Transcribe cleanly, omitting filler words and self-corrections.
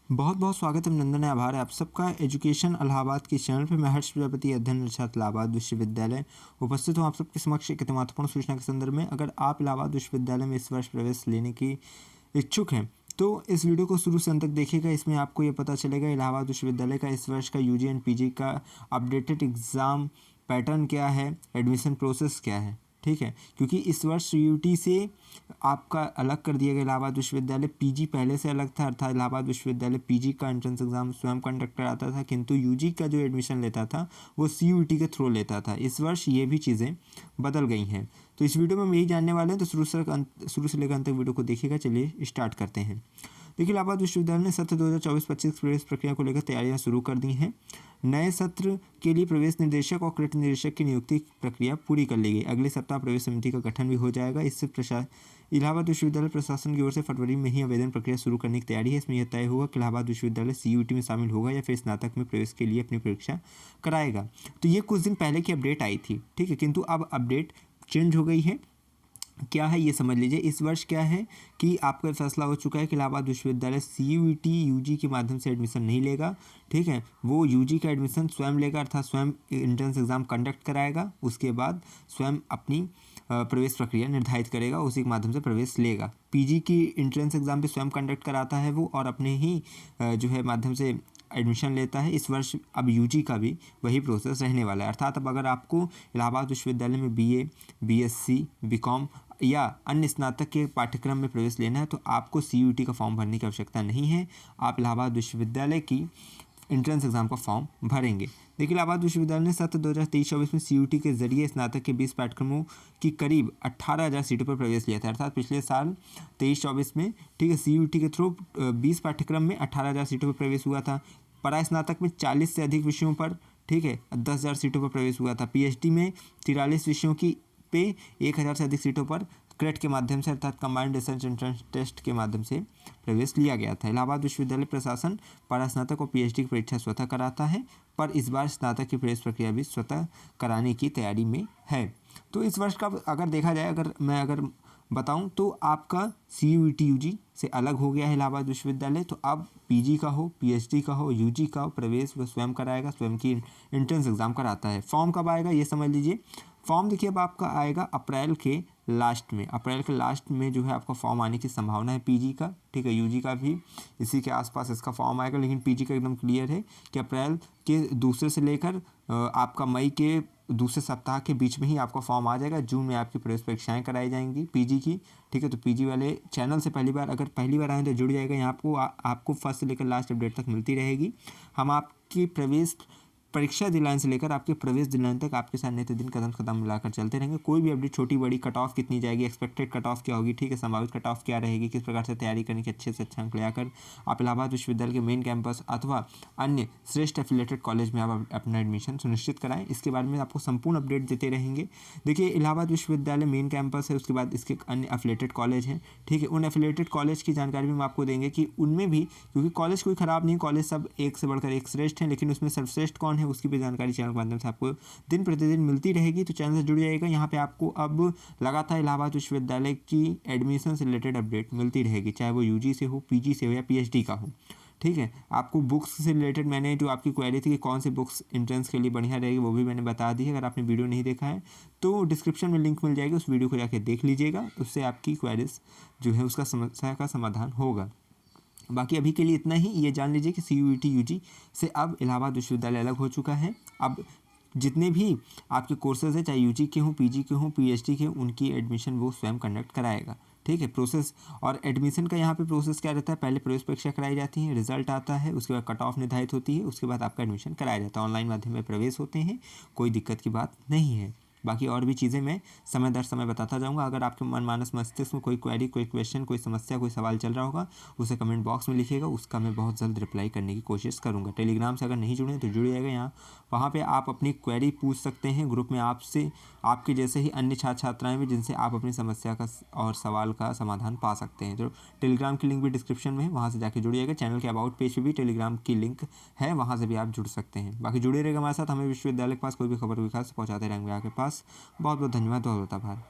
बहुत बहुत स्वागत है, नंदन है, आभार है आप सबका एजुकेशन इलाहाबाद के चैनल पे। मैं हर्ष प्रजापति, अध्ययन छात्र इलाहाबाद विश्वविद्यालय, उपस्थित हूँ आप सबके समक्ष एक महत्वपूर्ण सूचना के संदर्भ में। अगर आप इलाहाबाद विश्वविद्यालय में इस वर्ष प्रवेश लेने की इच्छुक हैं तो इस वीडियो को शुरू से अंत तक देखिएगा। इसमें आपको ये पता चलेगा इलाहाबाद विश्वविद्यालय का इस वर्ष का यूजी एंड पीजी का अपडेटेड एग्ज़ाम पैटर्न क्या है, एडमिशन प्रोसेस क्या है। ठीक है, क्योंकि इस वर्ष यूटी से आपका अलग कर दिया गया इलाहाबाद विश्वविद्यालय। पीजी पहले से अलग था, अर्थात इलाहाबाद विश्वविद्यालय पीजी का एंट्रेंस एग्जाम स्वयं कंडक्ट कराता था, किंतु यूजी का जो एडमिशन लेता था वो सीयूईटी के थ्रू लेता था। इस वर्ष ये भी चीज़ें बदल गई हैं। तो इस वीडियो में हम यही जानने वाले हैं, तो शुरू से लेकर अंत तक वीडियो को देखिएगा। चलिए स्टार्ट करते हैं। देखिए, इलाहाबाद विश्वविद्यालय ने सत्र 2024-25 प्रवेश प्रक्रिया को लेकर तैयारियां शुरू कर दी हैं। नए सत्र के लिए प्रवेश निर्देशक और क्रेडिट निर्देशक की नियुक्ति प्रक्रिया पूरी कर ली गई। अगले सप्ताह प्रवेश समिति का गठन भी हो जाएगा। इससे इलाहाबाद विश्वविद्यालय प्रशासन की ओर से फरवरी में ही आवेदन प्रक्रिया शुरू करने की तैयारी है। इसमें यह तय होगा कि इलाहाबाद विश्वविद्यालय सीयूटी में शामिल होगा या फिर स्नातक में प्रवेश के लिए अपनी परीक्षा कराएगा। तो ये कुछ दिन पहले की अपडेट आई थी, ठीक है, किंतु अब अपडेट चेंज हो गई है। क्या है ये समझ लीजिए। इस वर्ष क्या है कि आपका फैसला हो चुका है कि इलाहाबाद विश्वविद्यालय सीयूईटी यूजी के माध्यम से एडमिशन नहीं लेगा। ठीक है, वो यूजी का एडमिशन स्वयं लेगा, अर्थात स्वयं एंट्रेंस एग्जाम कंडक्ट कराएगा, उसके बाद स्वयं अपनी प्रवेश प्रक्रिया निर्धारित करेगा, उसी के माध्यम से प्रवेश लेगा। पीजी की एंट्रेंस एग्जाम भी स्वयं कंडक्ट कराता है वो, और अपने ही जो है माध्यम से एडमिशन लेता है। इस वर्ष अब यूजी का भी वही प्रोसेस रहने वाला है। अर्थात अब अगर आपको इलाहाबाद विश्वविद्यालय में बीए, बीएससी, बीकॉम या अन्य स्नातक के पाठ्यक्रम में प्रवेश लेना है तो आपको सीयूईटी का फॉर्म भरने की आवश्यकता नहीं है। आप इलाहाबाद विश्वविद्यालय की एंट्रेंस एग्जाम का फॉर्म भरेंगे। देखिए, इलाहाबाद विश्वविद्यालय ने सत्र 2023-24 में सीयूईटी के जरिए स्नातक के 20 पाठ्यक्रमों की करीब 18,000 सीटों पर प्रवेश लिया था। अर्थात पिछले साल 23-24 में, ठीक है, सीयूईटी के थ्रू 20 पाठ्यक्रम में 18,000 सीटों पर प्रवेश हुआ था। परास्नातक में 40 से अधिक विषयों पर, ठीक है, 10,000 सीटों पर प्रवेश हुआ था। पीएचडी में 43 विषयों की पे 1,000 से अधिक सीटों पर क्रेट के माध्यम से, अर्थात कंबाइंड रिसर्च एंट्रेंस टेस्ट के माध्यम से प्रवेश लिया गया था। इलाहाबाद विश्वविद्यालय प्रशासन परास्नातक और पीएचडी की परीक्षा स्वतः कराता है, पर इस बार स्नातक की प्रवेश प्रक्रिया भी स्वतः कराने की तैयारी में है। तो इस वर्ष का अगर देखा जाए, अगर बताऊं तो आपका सीयूईटी यूजी से अलग हो गया है इलाहाबाद विश्वविद्यालय। तो अब पीजी का हो, पीएचडी का हो, यूजी का हो, प्रवेश वह स्वयं कराएगा, स्वयं की एंट्रेंस एग्जाम कराता है। फॉर्म कब आएगा ये समझ लीजिए। फॉर्म देखिए अब आपका आएगा अप्रैल के लास्ट में जो है आपका फॉर्म आने की संभावना है पीजी का। ठीक है, यूजी का भी इसी के आसपास इसका फॉर्म आएगा, लेकिन पीजी का एकदम क्लियर है कि अप्रैल के दूसरे से लेकर आपका मई के दूसरे सप्ताह के बीच में ही आपका फॉर्म आ जाएगा। जून में आपकी प्रवेश परीक्षाएं कराई जाएंगी पीजी की। ठीक है, तो पीजी वाले चैनल से पहली बार आए तो जुड़ जाएगा। यहाँ आपको फर्स्ट से लेकर लास्ट अपडेट तक मिलती रहेगी। हम आपकी प्रवेश परीक्षा दिलाने से लेकर आपके प्रवेश दिलाने तक आपके साथ नित्य दिन कदम कदम मिलाकर चलते रहेंगे। कोई भी अपडेट, छोटी बड़ी, कट ऑफ कितनी जाएगी, एक्सपेक्टेड कट ऑफ क्या होगी, ठीक है, संभावित कट ऑफ क्या रहेगी, किस प्रकार से तैयारी करने के अच्छे से अच्छा अंक लेकर आप इलाहाबाद विश्वविद्यालय के मेन कैंपस अथवा अन्य श्रेष्ठ एफिलेटेड कॉलेज में आप अपना एडमिशन सुनिश्चित कराएं। इसके बारे में आपको संपूर्ण अपडेट देते रहेंगे। देखिए, इलाहाबाद विश्वविद्यालय मेन कैंपस है, उसके बाद इसके अन्य एफिलेटेड कॉलेज हैं। ठीक है, उन एफिलेटेड कॉलेज की जानकारी भी हम आपको देंगे कि उनमें भी, क्योंकि कॉलेज कोई ख़राब नहीं, कॉलेज सब एक से बढ़कर एक श्रेष्ठ हैं, लेकिन उसमें सर्वश्रेष्ठ कौन है उसकी भी जानकारी चैनल के माध्यम से आपको दिन प्रतिदिन मिलती रहेगी। तो चैनल से जुड़ जाइएगा। यहाँ पे आपको अब लगातार इलाहाबाद विश्वविद्यालय की एडमिशन से रिलेटेड अपडेट मिलती रहेगी, चाहे वो यूजी से हो, पीजी से हो या पीएचडी का हो। ठीक है, आपको बुक्स से रिलेटेड मैंने जो आपकी क्वेरी थी कि कौन सी बुक्स एंट्रेंस के लिए बढ़िया रहेगी वो भी मैंने बता दी है। अगर आपने वीडियो नहीं देखा है तो डिस्क्रिप्शन में लिंक मिल जाएगी, उस वीडियो को जाके देख लीजिएगा। उससे आपकी क्वेरीज जो है उसका समस्या का समाधान होगा। बाकी अभी के लिए इतना ही। ये जान लीजिए कि सीयूईटी यूजी से अब इलाहाबाद विश्वविद्यालय अलग हो चुका है। अब जितने भी आपके कोर्सेज हैं, चाहे यूजी के हों, पीजी के हों, पीएचडी के हों, उनकी एडमिशन वो स्वयं कंडक्ट कराएगा। ठीक है, प्रोसेस और एडमिशन का यहाँ पे प्रोसेस क्या रहता है, पहले प्रवेश परीक्षा कराई जाती है, रिजल्ट आता है, उसके बाद कट ऑफ निर्धारित होती है, उसके बाद आपका एडमिशन कराया जाता है। ऑनलाइन माध्यम में प्रवेश होते हैं, कोई दिक्कत की बात नहीं है। बाकी और भी चीज़ें मैं समय दर समय बताता जाऊंगा। अगर आपके मनमानस मस्तिष्क में कोई क्वेरी, कोई क्वेश्चन, कोई समस्या, कोई सवाल चल रहा होगा, उसे कमेंट बॉक्स में लिखिएगा, उसका मैं बहुत जल्द रिप्लाई करने की कोशिश करूंगा। टेलीग्राम से अगर नहीं जुड़े तो जुड़ जाएगा। यहाँ वहाँ पे आप अपनी क्वेरी पूछ सकते हैं। ग्रुप में आपसे आपके जैसे ही अन्य छात्र छात्राएँ भी, जिनसे आप अपनी समस्या का और सवाल का समाधान पा सकते हैं। तो टेलीग्राम की लिंक भी डिस्क्रिप्शन में है, वहाँ से जाके जुड़िएगा। चैनल के अबाउट पेज पर भी टेलीग्राम की लिंक है, वहाँ से भी आप जुड़ सकते हैं। बाकी जुड़े रहेगा हमारे साथ। हमें विश्वविद्यालय के पास कोई भी खबर विकास पहुँचाते रहेंगे आपके पास। बहुत बहुत धन्यवाद, बहुत बहुत आभार।